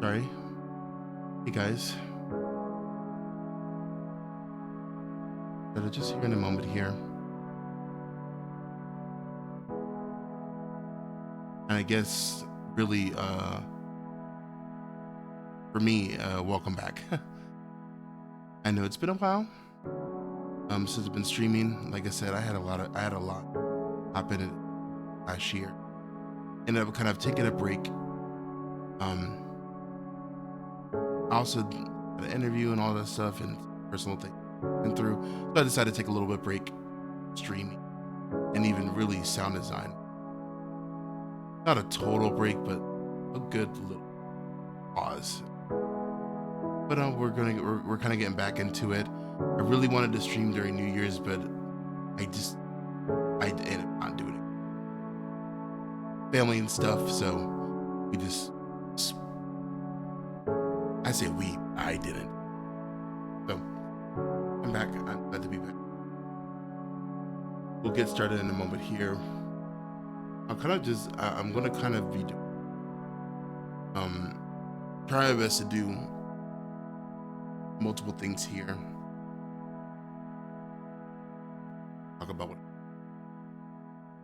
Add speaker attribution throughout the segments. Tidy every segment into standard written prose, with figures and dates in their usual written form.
Speaker 1: Sorry. Hey guys. Just here in a moment here. And I guess really for me, welcome back. I know it's been a while since I've been streaming. Like I said, I had a lot happen last year. Ended up kind of taking a break. I also had an interview and all that stuff and personal thing went through. So I decided to take a little bit break streaming and even really sound design. Not a total break, but a good little pause. But we're kind of getting back into it. I really wanted to stream during New Year's, but I ended up not doing it. Family and stuff, so we just. I say we, I didn't. So I'm back. I'm glad to be back. We'll get started in a moment here. I'm going to kind of be try my best to do multiple things here. Talk about what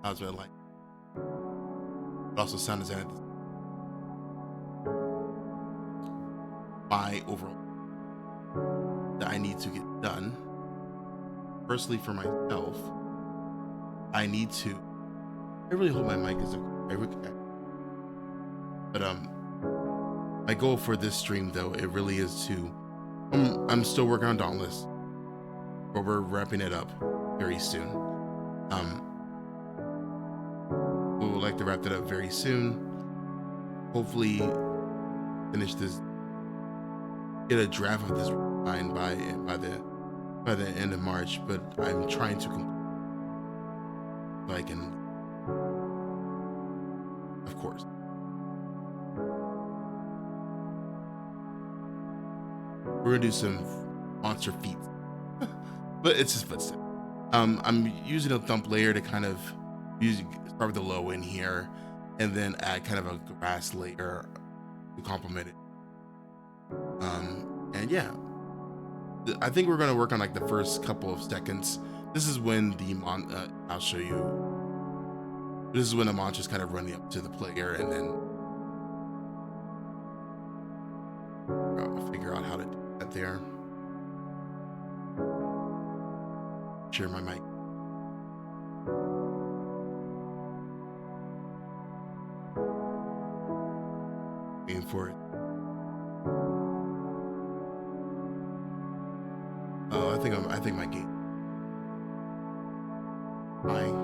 Speaker 1: I like. But also sound design at my overall that I need to get done. Personally, for myself, I really hope my mic is okay. But my goal for this stream though, it really is to I'm still working on Dauntless, but we're wrapping it up very soon. We would like to wrap it up very soon. Hopefully finish this, get a draft of this line by the end of March, but I'm trying to complete so I can, of course. We're gonna do some monster feats, but it's just footstep. I'm using a thump layer to kind of start with the low in here, and then add kind of a grass layer to complement it. And yeah, I think we're gonna work on like the first couple of seconds. This is when I'll show you. This is when the mantra's kind of running up to the player, and then I'll figure out how to do that there. Share my mic. Waiting for it. Oh, I think my game. Fine.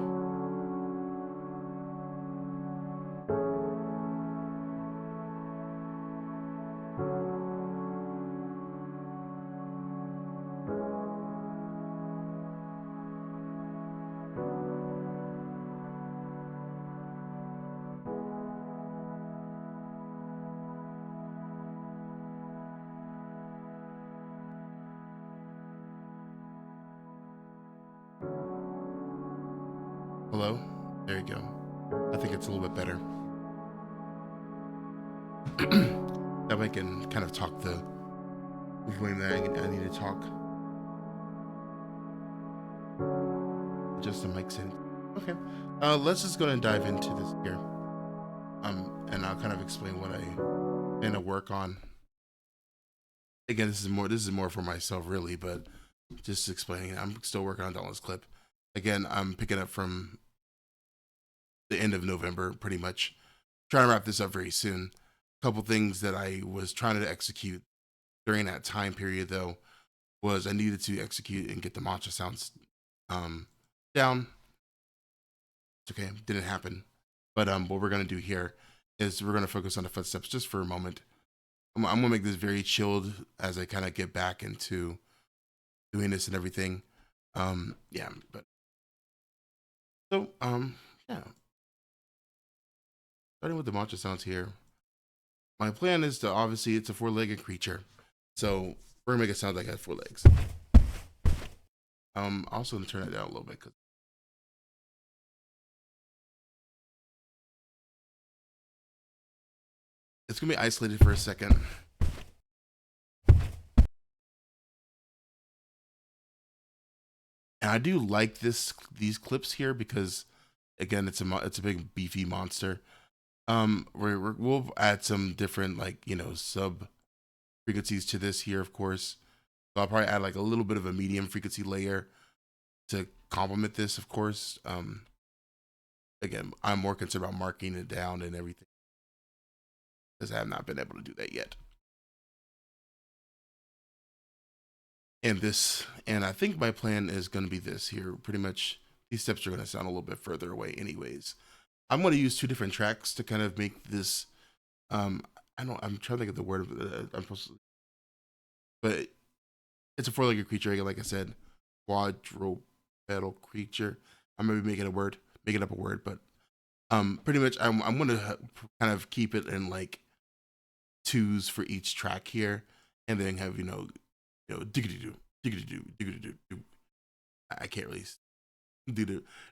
Speaker 1: Hello? There you go. I think it's a little bit better. That way I can kind of talk the volume that I need to talk. Just the mic's in. Okay. Let's just go ahead and dive into this here. And I'll kind of explain what I plan to work on. Again, this is more for myself really, but just explaining it. I'm still working on Dauntless clip. Again, I'm picking up from the end of November, pretty much. Trying to wrap this up very soon. A couple things that I was trying to execute during that time period, though, was I needed to execute and get the mantra sounds down. It's okay, didn't happen. But what we're gonna do here is we're gonna focus on the footsteps just for a moment. I'm gonna make this very chilled as I kind of get back into doing this and everything. Yeah, but so yeah, starting with the mantra sounds here. My plan is to obviously it's a four-legged creature, so we're gonna make it sound like it has four legs. Also gonna turn it down a little bit because it's gonna be isolated for a second. And I do like these clips here because again it's a big beefy monster. We'll add some different like sub frequencies to this here, of course. So I'll probably add like a little bit of a medium frequency layer to complement this, of course. Again, I'm more concerned about marking it down and everything because I have not been able to do that yet. And I think my plan is going to be this here. Pretty much, these steps are going to sound a little bit further away, anyways. I'm going to use two different tracks to kind of make this. I don't. I'm trying to think of the word. I'm supposed to, but it's a four-legged creature. Like I said, quadrupedal creature. I'm maybe making up a word, but pretty much I'm going to kind of keep it in like twos for each track here, and then have diggity doo, diggity doo, diggity doo. I can't really do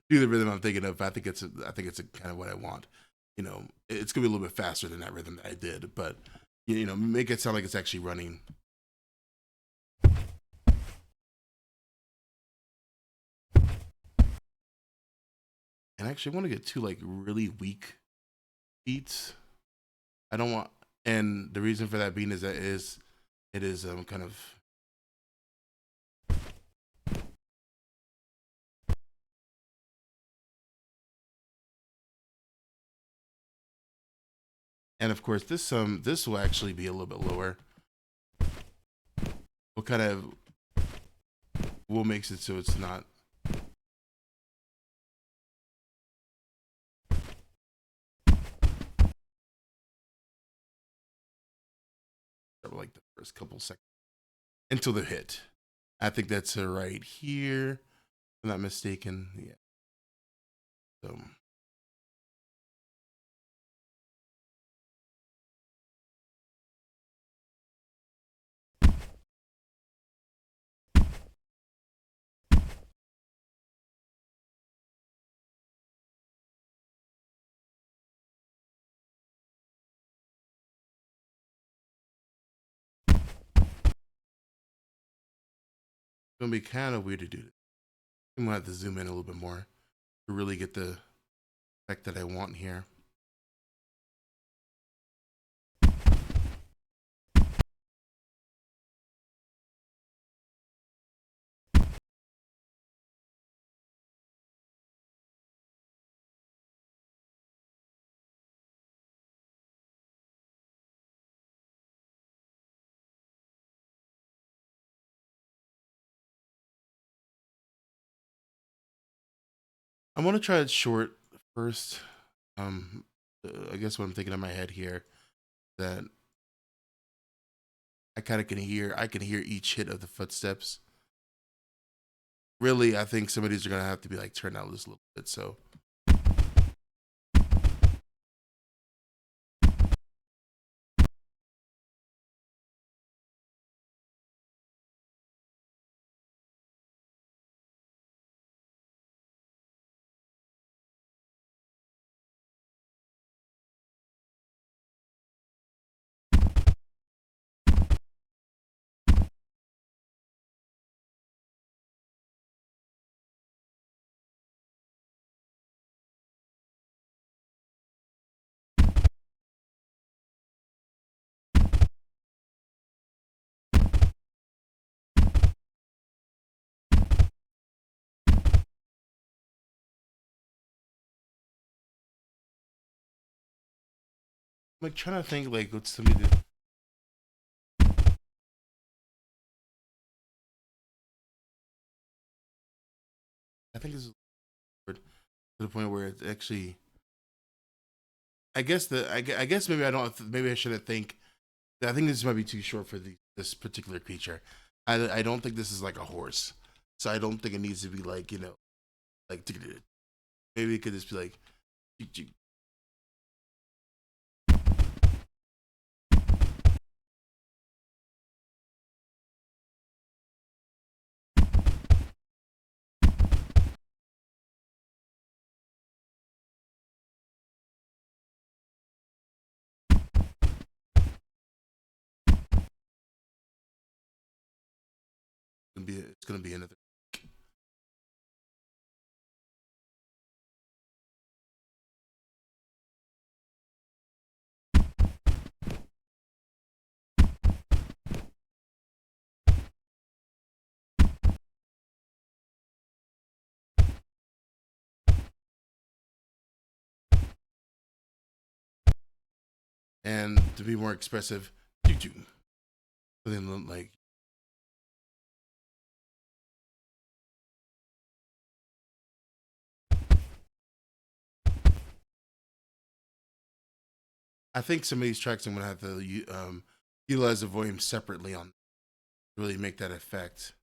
Speaker 1: the rhythm I'm thinking of. But I think it's a kind of what I want. It's gonna be a little bit faster than that rhythm that I did, but make it sound like it's actually running. And actually, I want to get two like really weak beats. I don't want, and the reason for that being is that it is kind of. And of course, this will actually be a little bit lower. What kind of what makes it so it's not like the first couple seconds until the hit. I think that's right here. If I'm not mistaken. Yeah. So it's gonna be kind of weird to do this. I'm gonna have to zoom in a little bit more to really get the effect that I want here. I'm gonna try it short first. I guess what I'm thinking in my head here that I kind of I can hear each hit of the footsteps. Really, I think some of these are gonna have to be like turned out just a little bit. So I'm like trying to think like what's something to think this is to the point where it's actually. I guess I guess maybe I don't. Maybe I shouldn't think. I think this might be too short for this particular creature. I don't think this is like a horse, so I don't think it needs to be like like maybe it could just be like. It's gonna be another. And to be more expressive, then like I think some of these tracks I'm gonna have to utilize the volume separately on to really make that effect.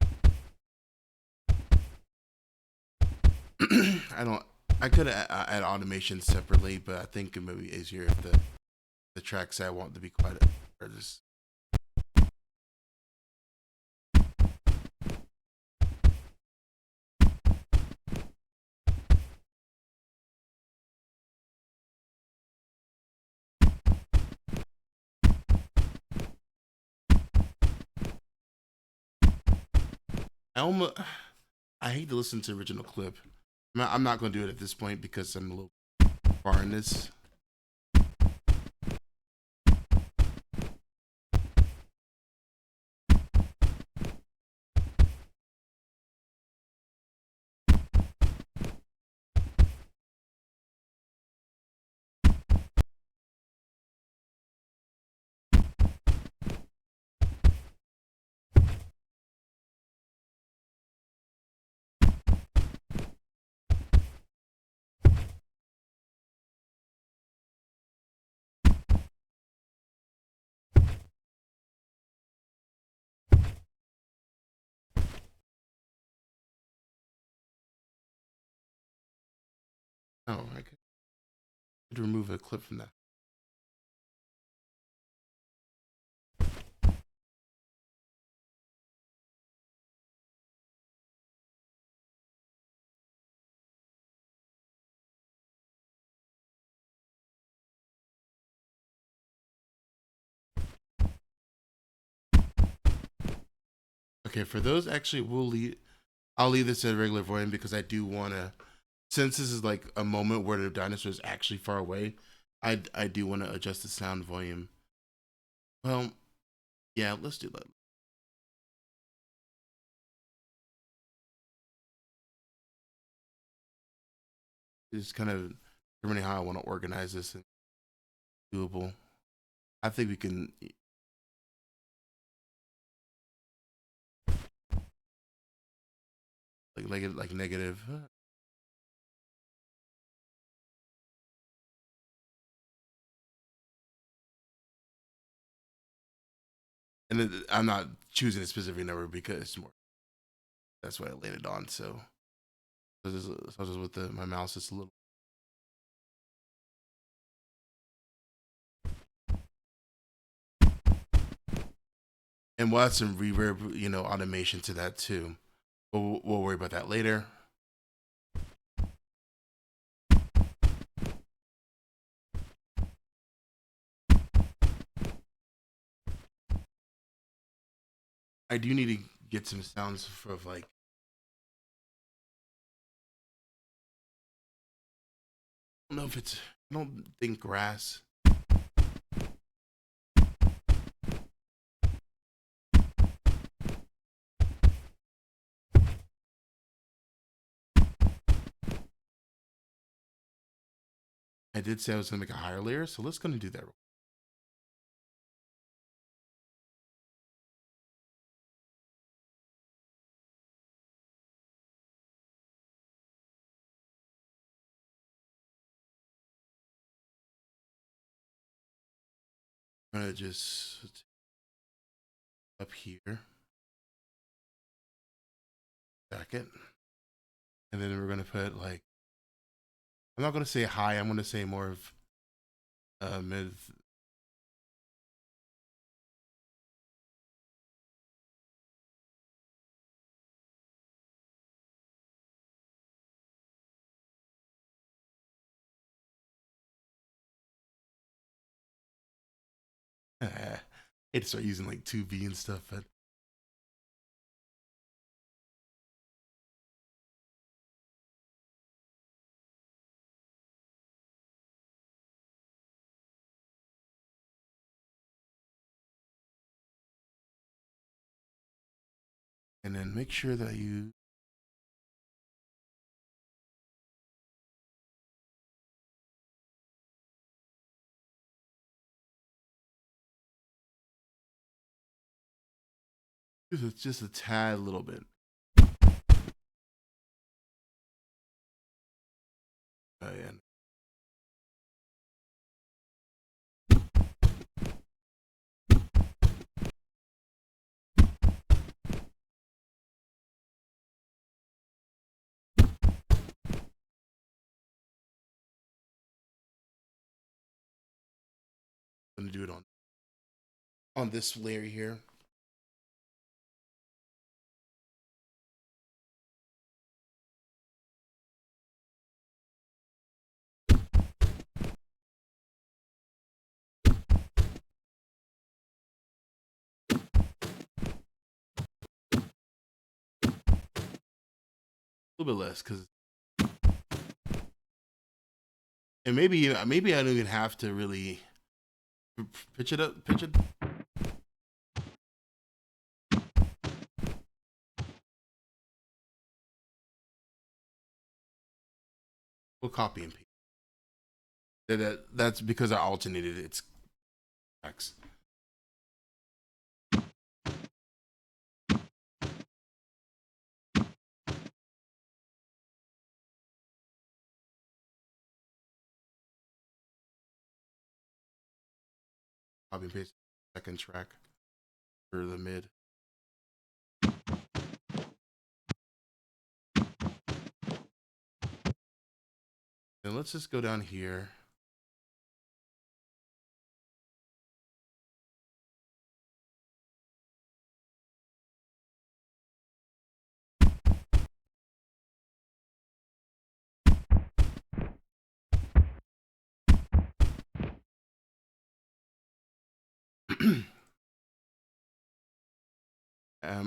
Speaker 1: I don't. I could add automation separately, but I think it may be easier if the tracks I want to be quiet are just. I almost. I hate to listen to original clip. I'm not going to do it at this point because I'm a little far in this. Oh, I could remove a clip from that. Okay, for those actually, we'll leave. I'll leave this at regular volume because I do want to. Since this is like a moment where the dinosaur is actually far away, I do want to adjust the sound volume. Well, yeah, let's do that. It's kind of determining how I want to organize this and doable. I think we can like negative. And I'm not choosing a specific number because it's more. That's what I landed on. So just with my mouse, it's a little. And we'll add some reverb, automation to that too. We'll worry about that later. I do need to get some sounds for like. I don't know if it's. I don't think grass. I did say I was gonna make a higher layer, so let's gonna do that. I'm gonna just up here, jacket, and then we're gonna put like, I'm not gonna say high. I'm gonna say more of mid. I hate to start using like 2B and stuff, but and then make sure that you just a tad little bit. And I'm gonna do it on this layer here. A little bit less, because and maybe I don't even have to really pitch it up, pitch it. We'll copy and paste. That's because I alternated its tracks. Copy and paste second track for the mid. And let's just go down here.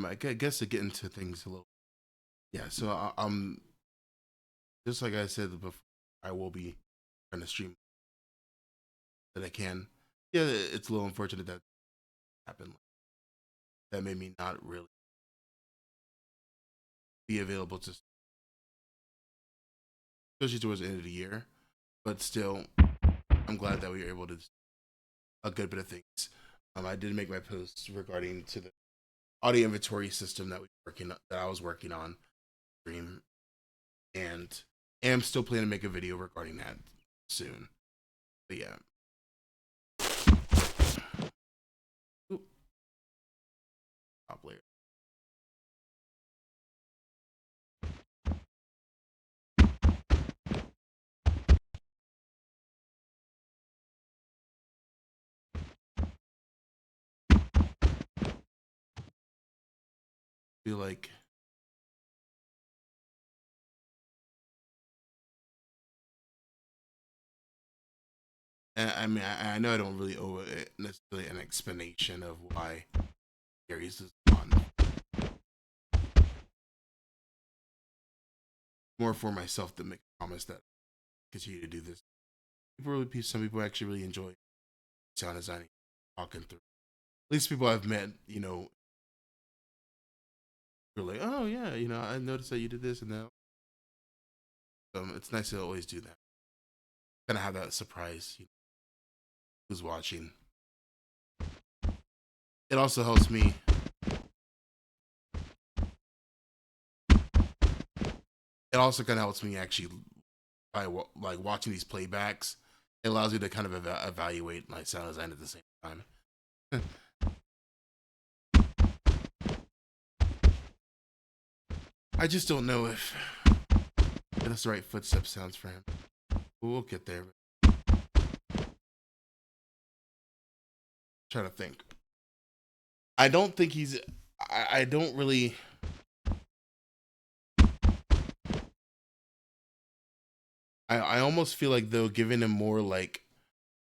Speaker 1: I guess to get into things a little. Yeah, so just like I said before, I will be trying to stream that I can. Yeah, it's a little unfortunate that happened. That made me not really be available to, especially towards the end of the year. But still, I'm glad that we were able to a good bit of things. I did make my posts regarding to the audio inventory system that I was working on stream, and am still planning to make a video regarding that soon. But yeah. Oop. Top layer. Feel like I mean, I know I don't really owe it necessarily an explanation of why Aries is on. More for myself to make a promise that I continue to do this. Some people actually really enjoy sound designing, talking through. At least people I've met, you're like, oh yeah, I noticed that you did this and that. It's nice to always do that. Kind of have that surprise. Who's watching? It also helps me. It also kind of helps me actually by like watching these playbacks. It allows me to kind of evaluate my sound design at the same time. I just don't know if that's the right footstep sounds for him. We'll get there. Trying to think. I don't think he's. I don't really. I almost feel like though giving him more like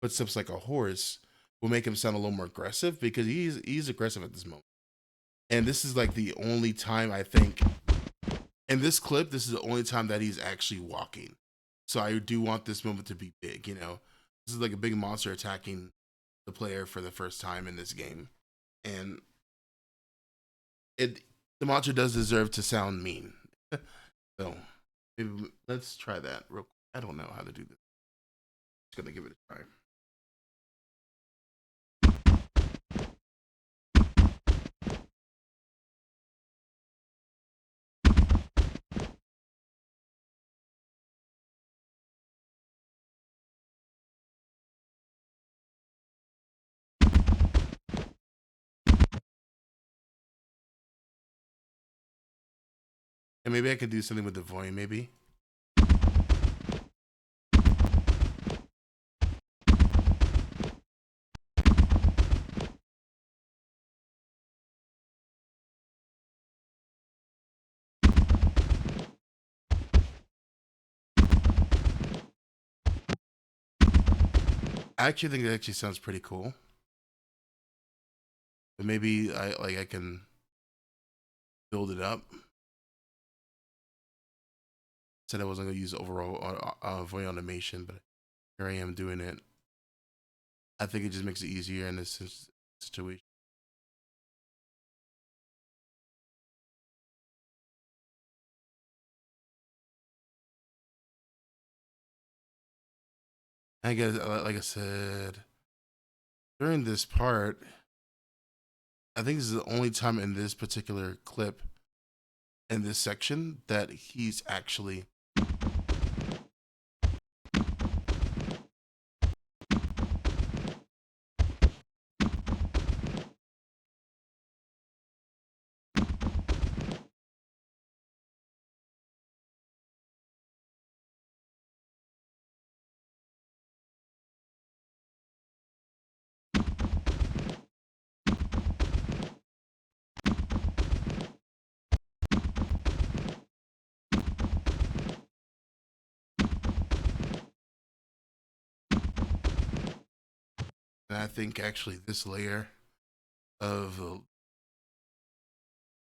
Speaker 1: footsteps like a horse will make him sound a little more aggressive because he's aggressive at this moment. And this is like the only time I think in this clip, this is the only time that he's actually walking. So I do want this moment to be big, you know. This is like a big monster attacking the player for the first time in this game. And it the monster does deserve to sound mean. So maybe let's try that real quick. I don't know how to do this. Just gonna give it a try. And maybe I could do something with the volume, maybe. I actually think it actually sounds pretty cool. But maybe I can build it up. Said I wasn't gonna use overall volume automation, but here I am doing it. I think it just makes it easier in this situation. I guess, like I said, during this part, I think this is the only time in this particular clip, in this section, that he's actually. And I think actually this layer of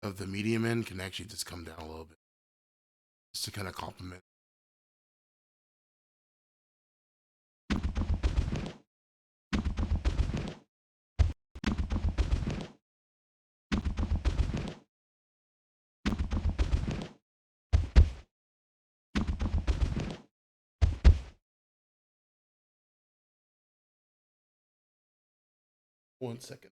Speaker 1: the medium end can actually just come down a little bit, just to kind of complement. One second.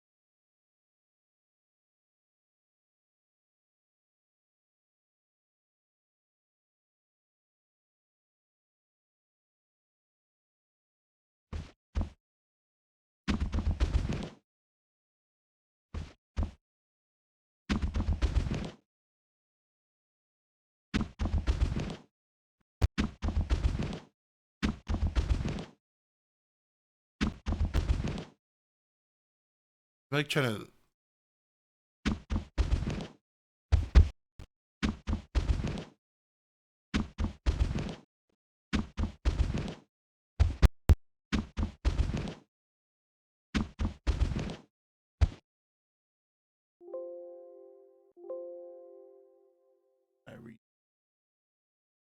Speaker 1: I'm like trying to.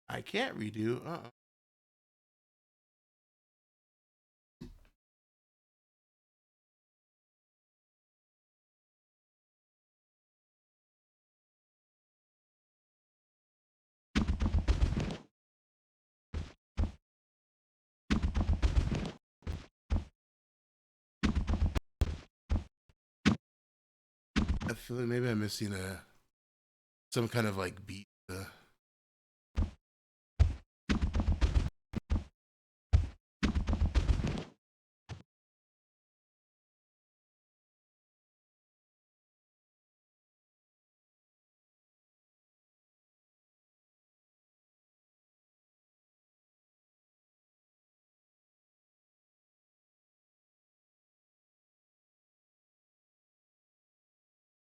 Speaker 1: I can't redo. I feel like maybe I'm missing some kind of like beat.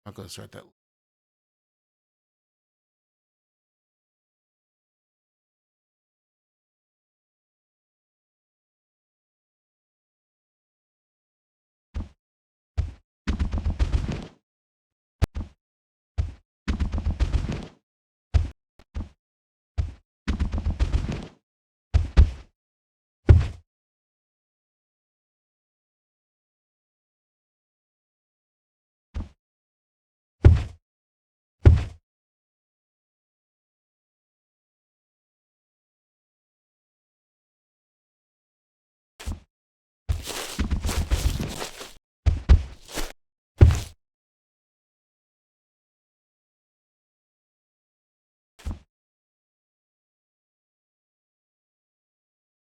Speaker 1: I'll go start that.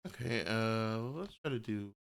Speaker 1: Okay, let's try to do.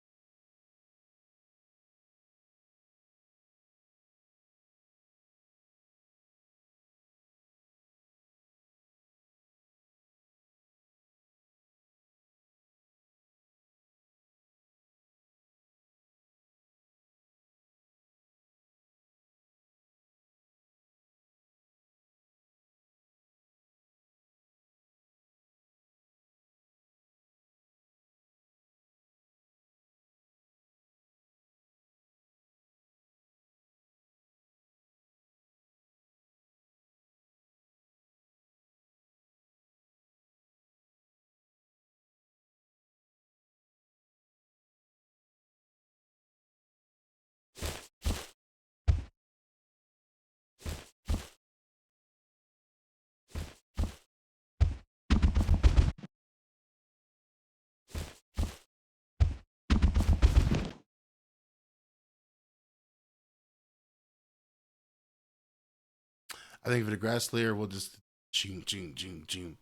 Speaker 1: I think for the grass layer, we'll just ching ching ching ching.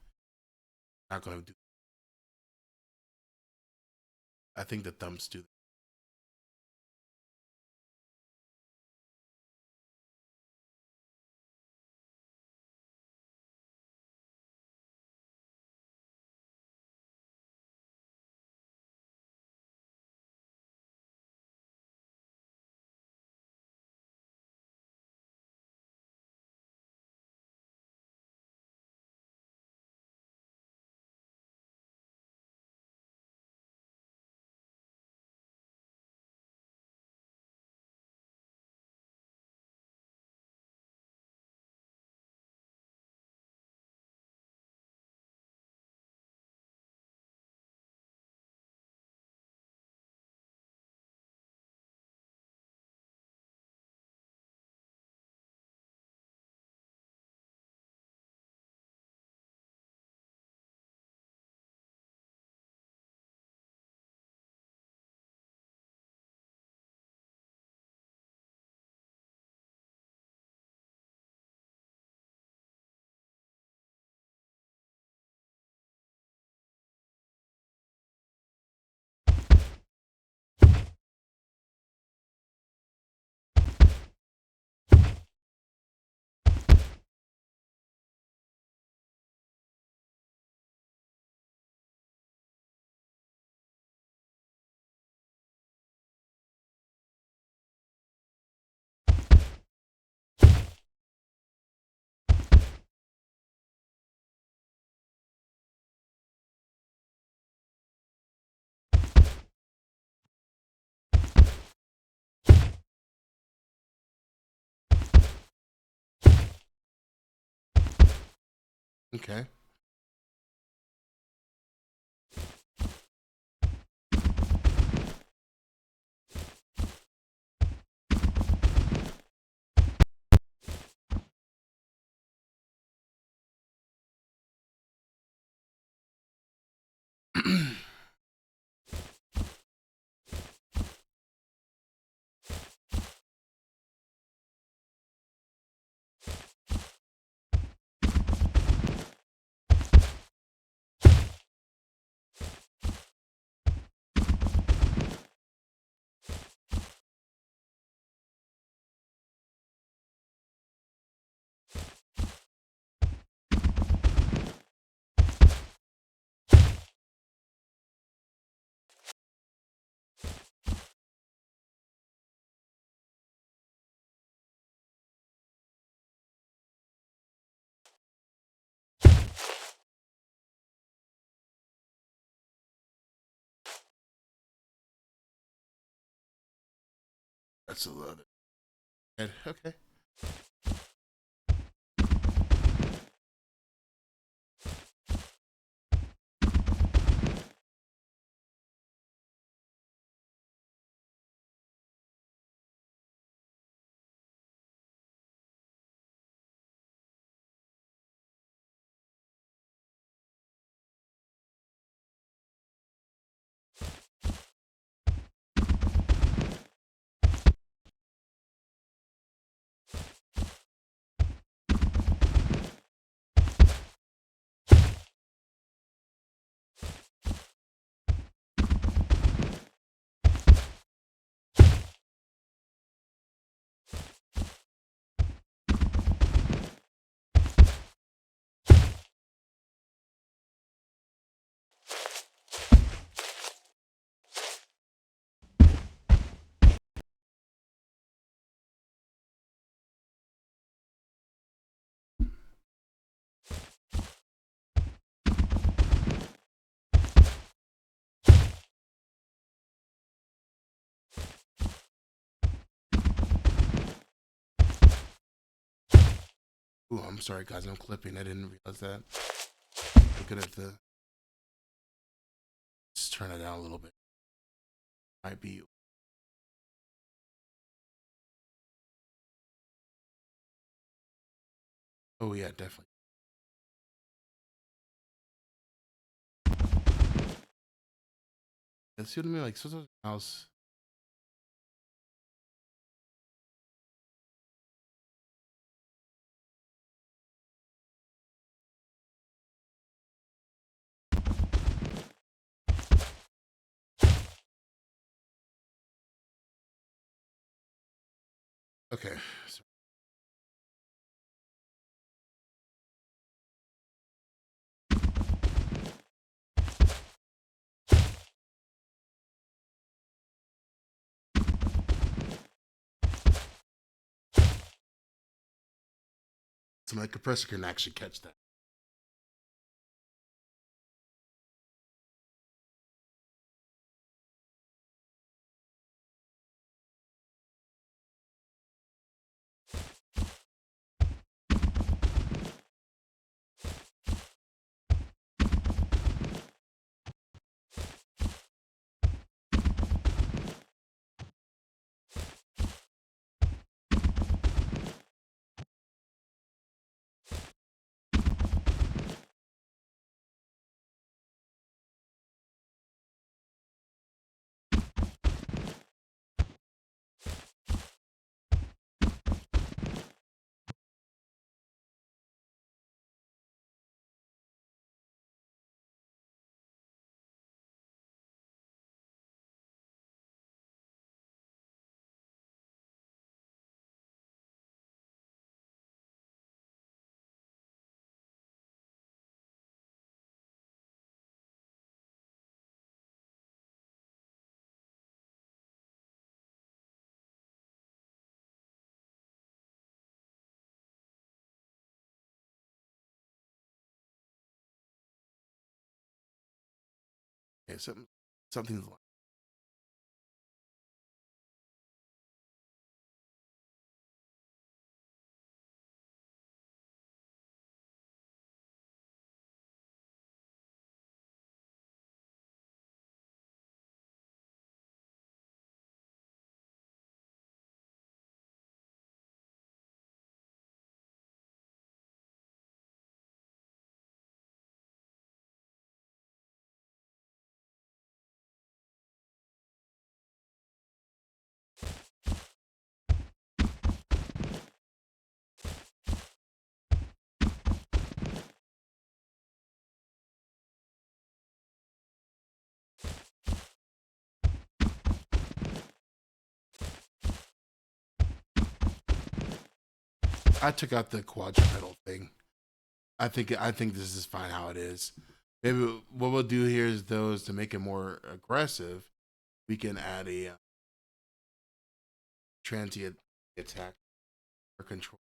Speaker 1: Not going to do. I think the thumbs do. Okay. That's a little bit. Okay. Ooh, I'm sorry, guys. I'm clipping. I didn't realize that. Looking at the. Let's turn it down a little bit. Might be. Oh yeah, definitely. See what I mean? Like sometimes mouse. Okay. So, so my compressor can actually catch that. Okay, something's. I took out the quadrupedal thing. I think this is fine how it is. Maybe what we'll do here is those to make it more aggressive. We can add a transient attack or control.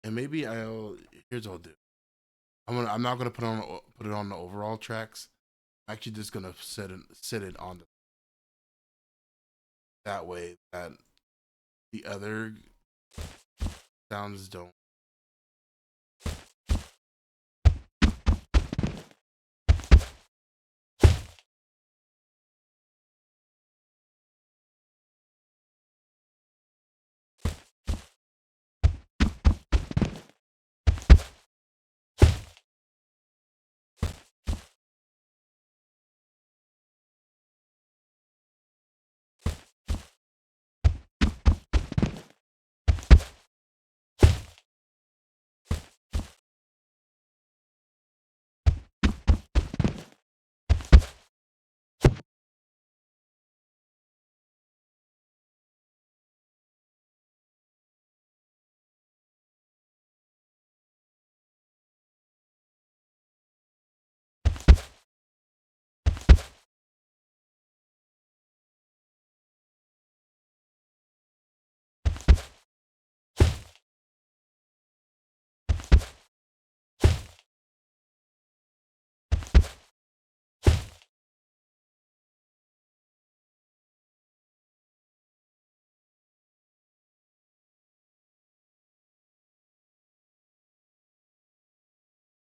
Speaker 1: And maybe I'll here's what I'll do. I'm not gonna put it on the overall tracks. I'm actually just gonna set it on that way that the other sounds don't.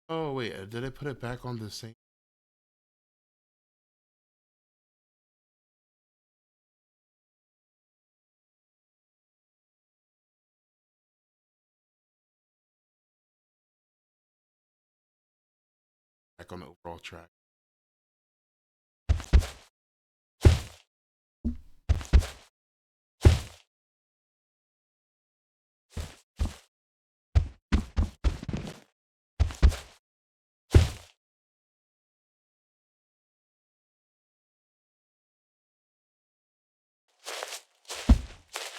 Speaker 1: Oh wait, did I put it back on the same? Back on the overall track.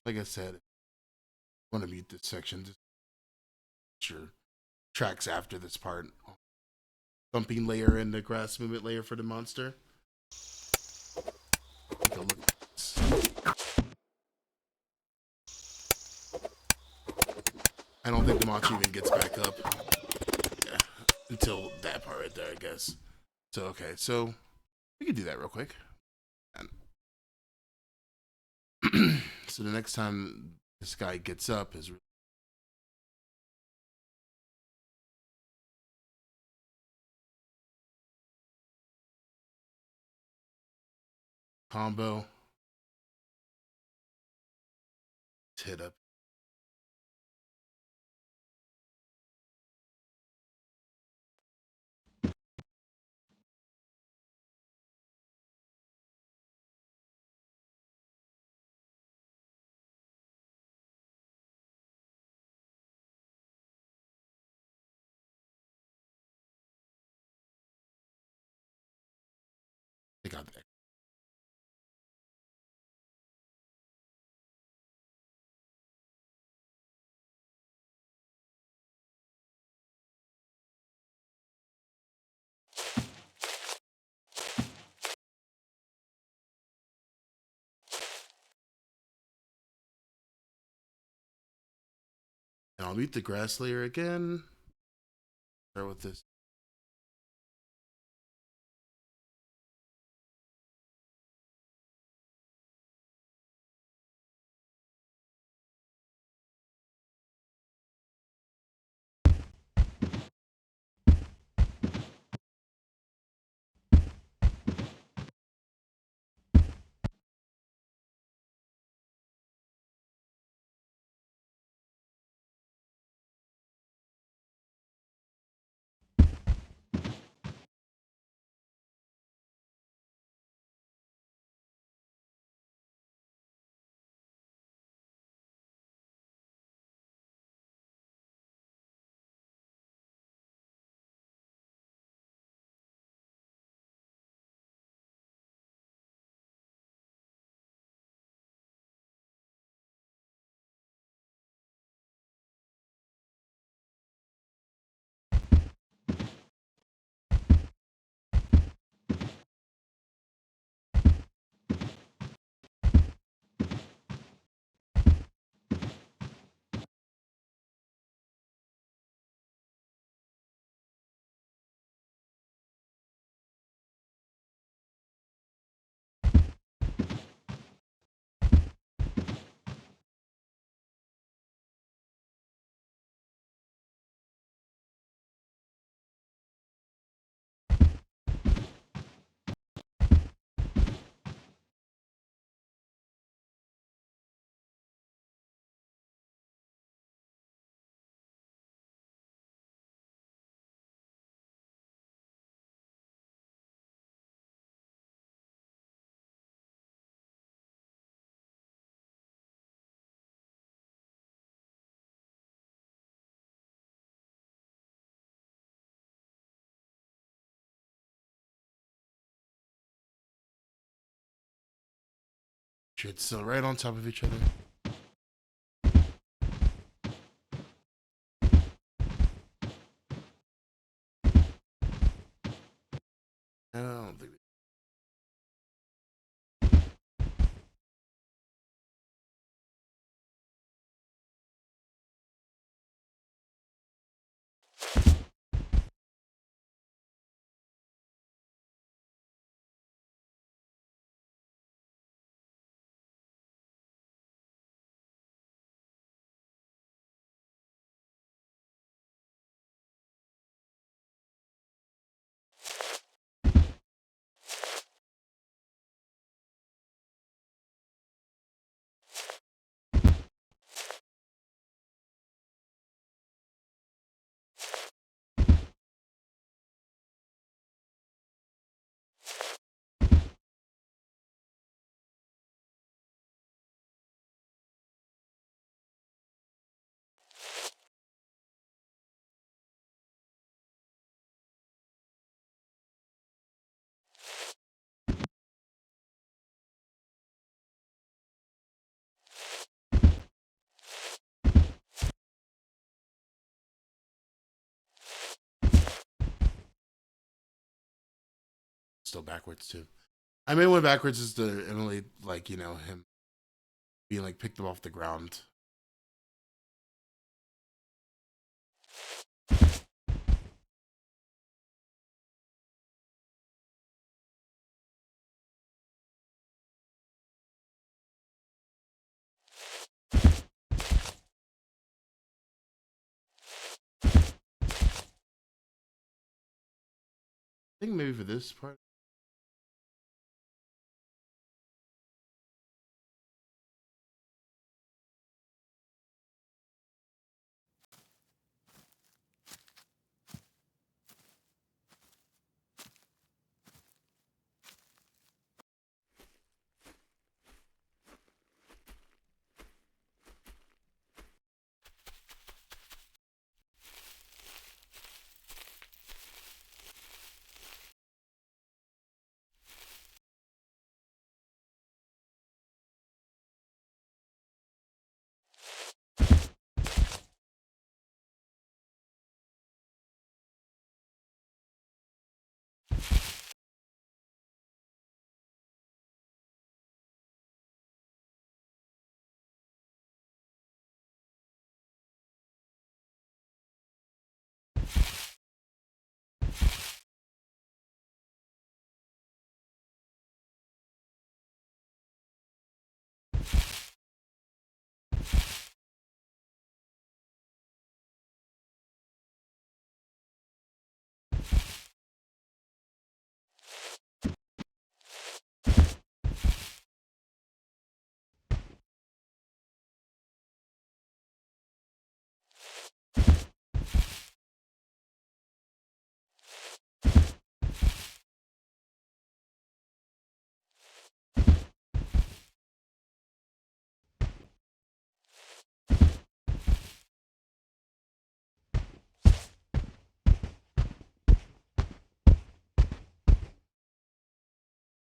Speaker 1: Like I said, I want to mute this section. Just sure tracks after this part. Thumping layer and the grass movement layer for the monster. Take a look at this. I don't think the monster even gets back up. Yeah, until that part right there, I guess. So okay, so we can do that real quick. So the next time this guy gets up is combo. Hit up. Take out that. And I'll mute the grass layer again. Start with this. Should still right on top of each other. I don't think. Still backwards too. I may went backwards just to emulate, like, you know, him being like picked up off the ground. I think maybe for this part.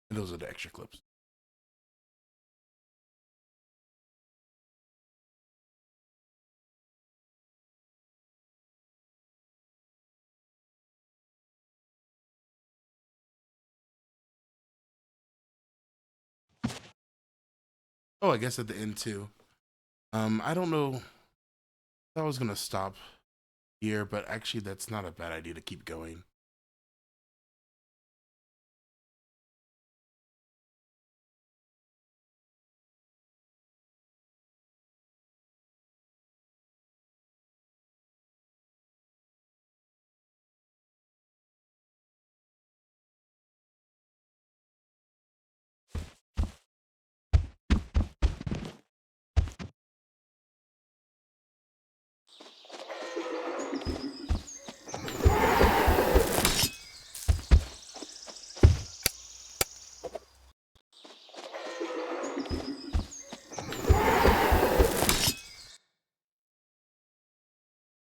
Speaker 1: And those are the extra clips. Oh, I guess at the end too. I don't know. I was gonna stop here, but actually, that's not a bad idea to keep going.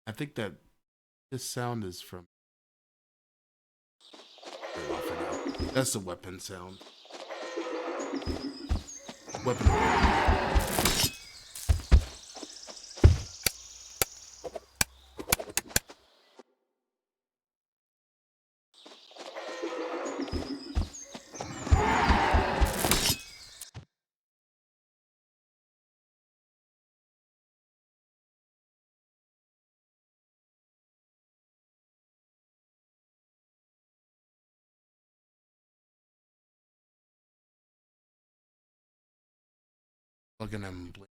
Speaker 1: I think that this sound is from. That's the weapon sound. weapon ability. Plug-in and blink.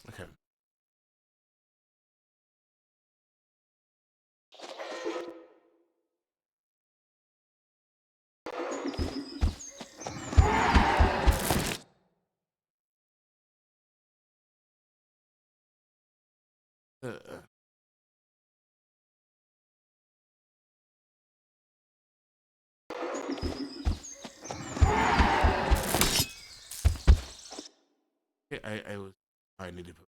Speaker 1: Okay. Uh, uh, okay, I was. I need to put.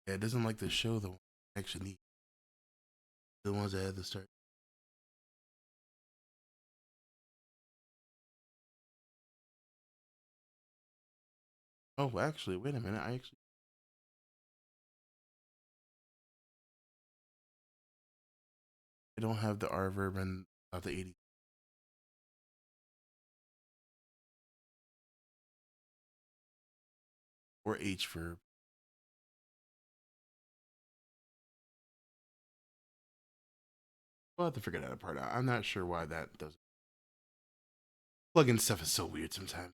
Speaker 1: Yeah, it doesn't like to show the actually need. The ones that had to start. Oh, actually, wait a minute. I don't have the R verb and the 80 or H verb. We'll have to figure that part out. I'm not sure why that doesn't. Plugin stuff is so weird sometimes.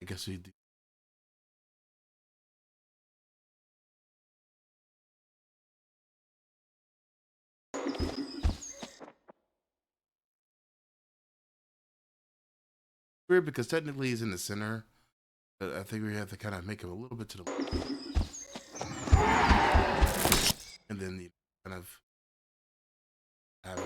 Speaker 1: I guess we do. Weird because technically he's in the center, but I think we have to kind of make him a little bit to the. and then you kind of have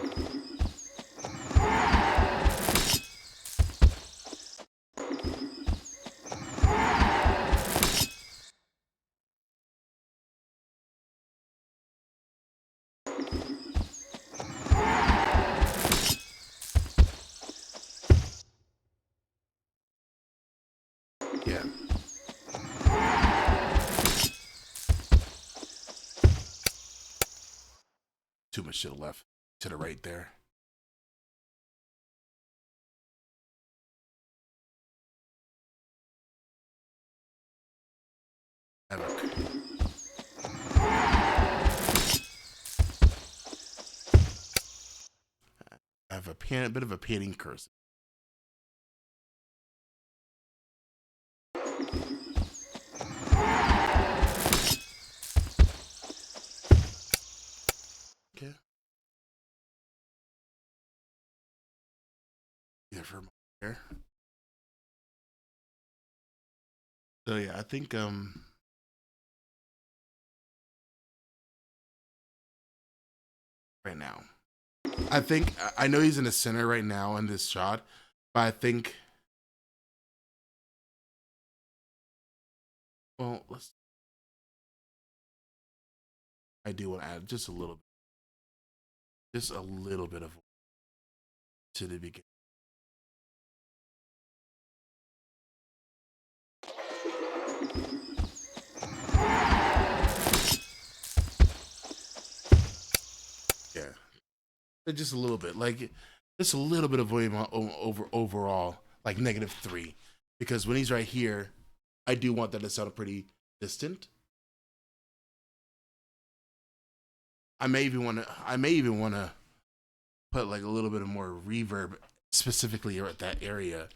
Speaker 1: yeah. Too much to the left, to the right there. I have a bit of a painting curse. Okay. Either for my hair. So yeah, I think right now. I think I know he's in the center right now in this shot, but I think well, let's I do want to add just a little bit of to the beginning. Yeah, just a little bit, like just a little bit of volume overall, like -3, because when he's right here, I do want that to sound pretty distant. I may even want to put like a little bit of more reverb specifically at that area.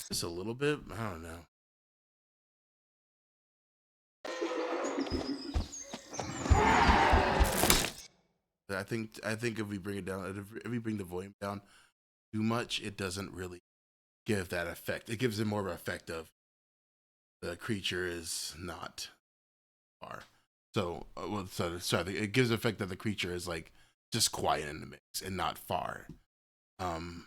Speaker 1: Just a little bit. I don't know. I think if we bring it down, if we bring the volume down too much, it doesn't really give that effect. It gives it more of an effect of the creature is not far. So, well, so sorry, it gives the effect that the creature is like just quiet in the mix and not far. Um,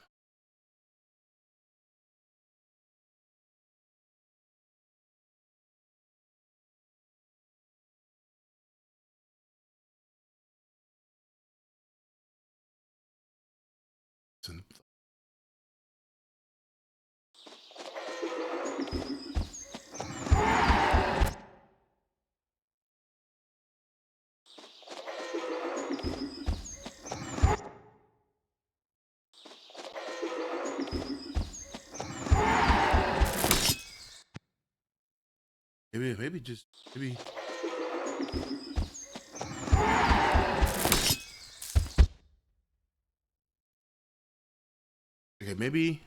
Speaker 1: maybe just maybe okay. Maybe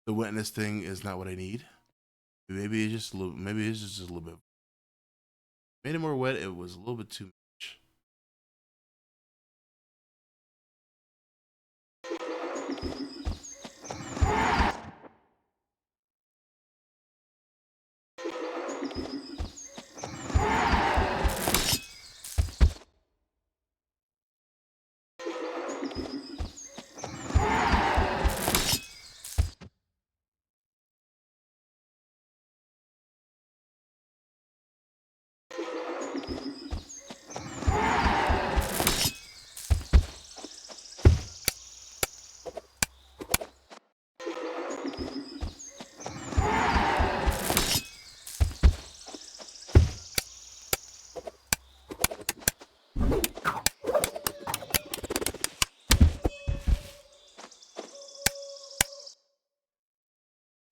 Speaker 1: the wetness thing is not what I need. Maybe it's just a little. Maybe it's just a little bit. Made it more wet. It was a little bit too much.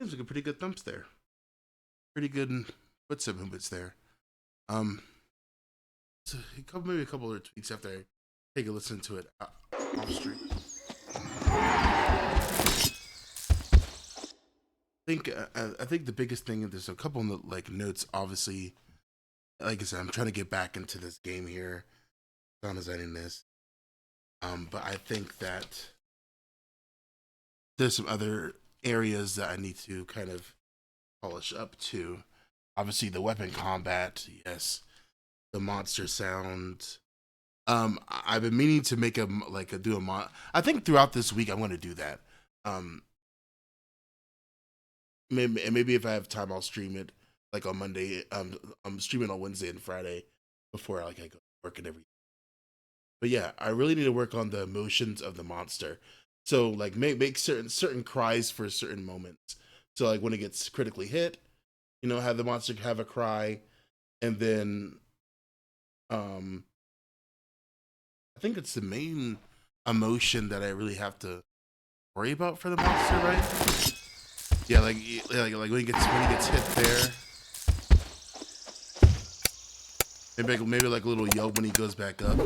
Speaker 1: Seems like a pretty good thumps there. Pretty good footstep movements there. Um, so maybe a couple other tweaks after I take a listen to it off stream. I think the biggest thing, there's a couple of like notes. Obviously, like I said, I'm trying to get back into this game here, sound designing this. But I think that there's some other areas that I need to kind of polish up to. Obviously, the weapon combat, yes. The monster sound. I've been meaning to make a do a mod. I think throughout this week I'm going to do that. Um, maybe if I have time, I'll stream it like on Monday. I'm streaming on Wednesday and Friday before like I go to work and everything. But yeah, I really need to work on the emotions of the monster. So like make certain cries for certain moments. So like when it gets critically hit, have the monster have a cry, and then um I think it's the main emotion that I really have to worry about for the monster, right? Yeah, like when he gets hit there. Maybe like a little yell when he goes back up.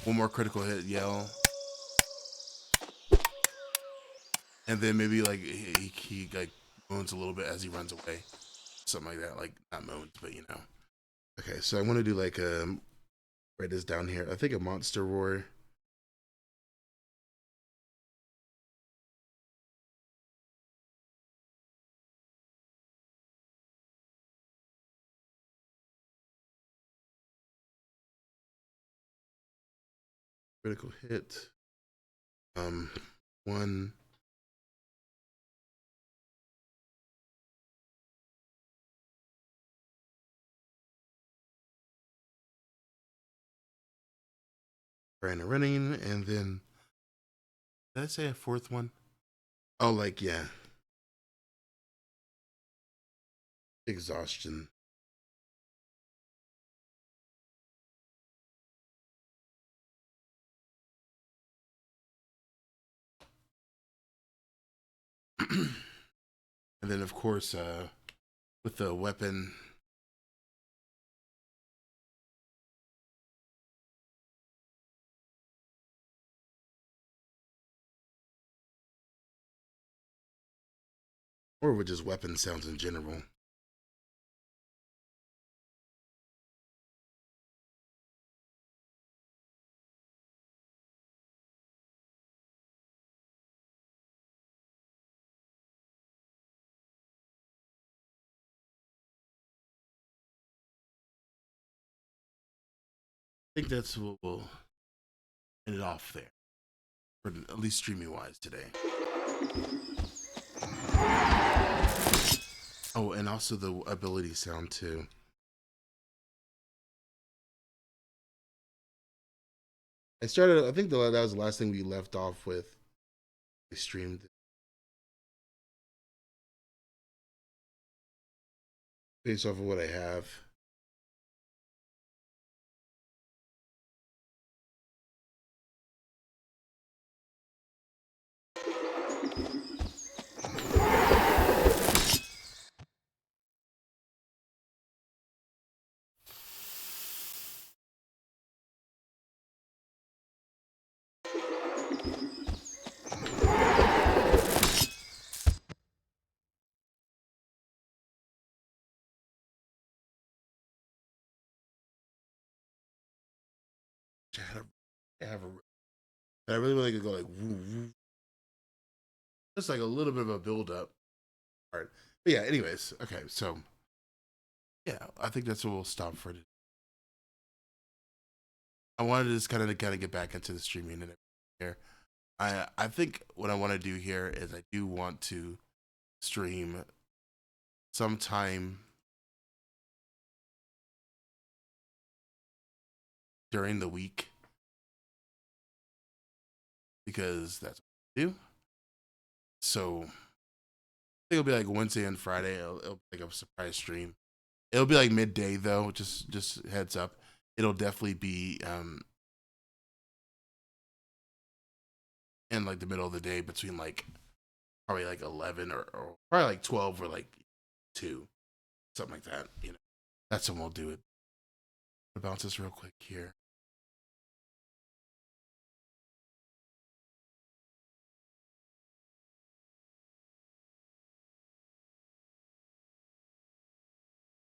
Speaker 1: One more critical hit yell, and then maybe like he like moans a little bit as he runs away, something like that. Like not moans, but you know. Okay, so I want to do like write this down here. I think a monster roar. Critical hit. Um, one. Running, and then did I say a fourth one? Oh, like yeah, exhaustion. And then of course, with the weapon, or with just weapon sounds in general. I think that's what we'll end it off there, for at least streaming wise today. Oh, and also the ability sound too. I started. I think that was the last thing we left off with. I streamed based off of what I have. I have a. I really want to go like woo, woo. Just like a little bit of a build up part. But yeah. Anyways, okay. So yeah, I think that's what we'll stop for today. I wanted to just kind of get back into the streaming and everything here. I think what I want to do here is I do want to stream sometime during the week because that's what I do. So I think it'll be like Wednesday and Friday. It'll be like a surprise stream. It'll be like midday though. Just heads up. It'll definitely be in like the middle of the day between like probably like 11 or probably like 12 or like 2, something like that. That's when we'll do it. I'll bounce this real quick here.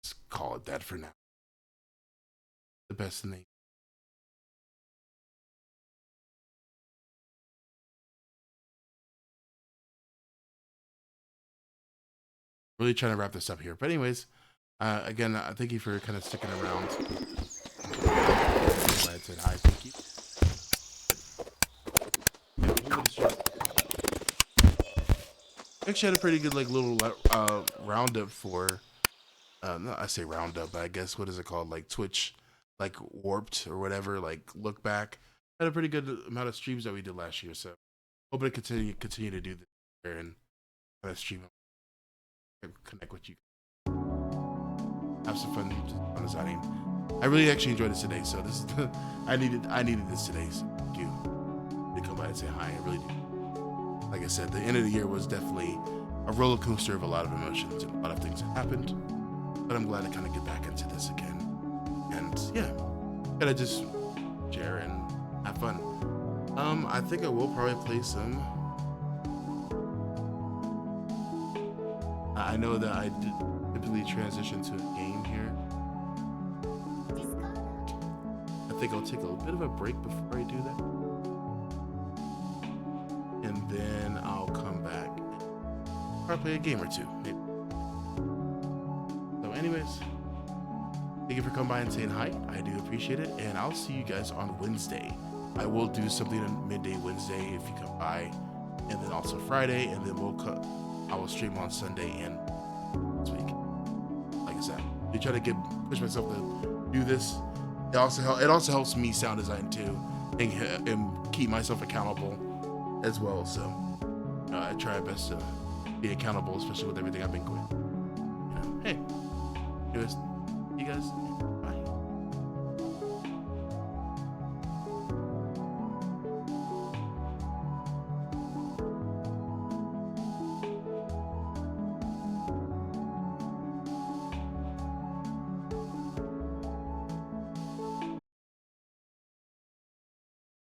Speaker 1: Let's call it that for now. The best thing. really trying to wrap this up here. But anyways, again, thank you for kind of sticking around. I said hi, thank you. Actually had a pretty good like little roundup for I say roundup, but I guess what is it called, like Twitch, like warped or whatever, like look back. Had a pretty good amount of streams that we did last year, so hope to continue to do this here and kind of stream, connect with you, have some fun on designing. I really actually enjoyed this today, so this is I needed this today. So thank you to come by and say hi. I really do. Like I said, the end of the year was definitely a roller coaster of a lot of emotions and a lot of things that happened. But I'm glad to kind of get back into this again. And yeah, gotta just share and have fun. I think I will probably play some. I know that I did typically transition to a game here. I think I'll take a little bit of a break before I do that. And then I'll come back. Probably play a game or two, maybe. So anyways, thank you for coming by and saying hi. I do appreciate it. And I'll see you guys on Wednesday. I will do something on midday Wednesday if you come by. And then also Friday. And then I will stream on Sunday and this week. Like I said, I try to push myself to do this. It also helps me sound design too, and keep myself accountable as well. So I try my best to be accountable, especially with everything I've been going. Hey, anyways, you guys.